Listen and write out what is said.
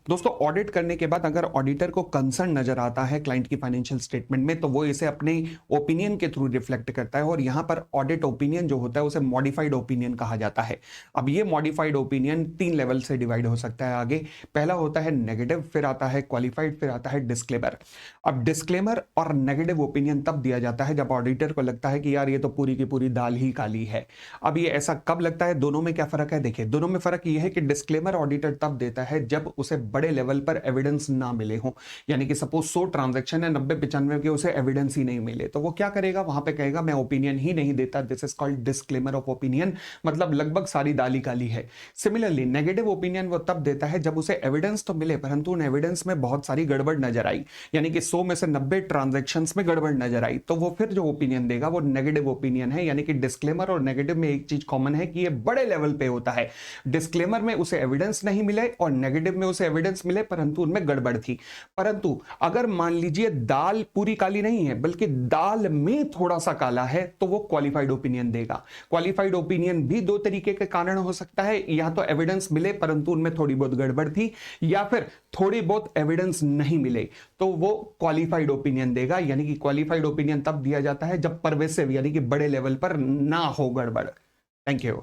दोस्तों ऑडिट करने के बाद अगर ऑडिटर को कंसर्न नजर आता है क्लाइंट की फाइनेंशियल स्टेटमेंट में, तो वो इसे अपने ओपिनियन के थ्रू रिफ्लेक्ट करता है और यहां पर ऑडिट ओपिनियन जो होता है उसे मॉडिफाइड ओपिनियन कहा जाता है। अब ये मॉडिफाइड ओपिनियन 3 लेवल से डिवाइड हो सकता है आगे। पहला होता है नेगेटिव, फिर आता है क्वालिफाइड, फिर आता है डिस्क्लेमर। अब डिस्क्लेमर और नेगेटिव ओपिनियन तब दिया जाता है जब ऑडिटर को लगता है कि यार ये तो पूरी की पूरी दाल ही काली है। अब ये ऐसा कब लगता है, दोनों में क्या फर्क है? देखिए, दोनों में फर्क ये है कि डिस्क्लेमर ऑडिटर तब देता है जब उसे बड़े लेवल पर एविडेंस ना मिले हो। यानी कि सपोज 100 ट्रांजैक्शन है, 90-95 के उसे एविडेंस ही नहीं मिले, तो वो क्या करेगा? वहां पे कहेगा मैं ओपिनियन ही नहीं देता। This is called disclaimer of opinion, मतलब लगभग सारी दाली काली है। सिमिलरली नेगेटिव ओपिनियन वो तब देता है जब उसे एविडेंस तो मिले परंतु उन एविडेंस में बहुत सारी गड़बड़ नजर आई, यानी कि 100 में से 90 ट्रांजैक्शन में गड़बड़ नजर आई, तो वो फिर जो ओपिनियन देगा वो नेगेटिव ओपिनियन है। यानी कि डिस्क्लेमर और नेगेटिव में एक चीज कॉमन है कि ये बड़े लेवल पे होता है। डिस्क्लेमर में उसे एविडेंस नहीं मिले और नेगेटिव में उसे एविडेंस मिले परंतु उनमें गड़बड़ थी। परंतु अगर मान लीजिए दाल पूरी काली नहीं है बल्कि दाल में थोड़ा सा काला है, तो वो क्वालिफाइड ओपिनियन देगा। क्वालिफाइड ओपिनियन भी दो तरीके के कारण हो सकता है, या तो एविडेंस मिले परंतु उनमें थोड़ी बहुत गड़बड़ थी, या फिर थोड़ी बहुत एविडेंस नहीं मिले, तो वो क्वालिफाइड ओपिनियन देगा। यानी कि क्वालिफाइड ओपिनियन तब दिया जाता है जब परवेसिव यानी कि बड़े लेवल पर ना हो गड़बड़। Thank you.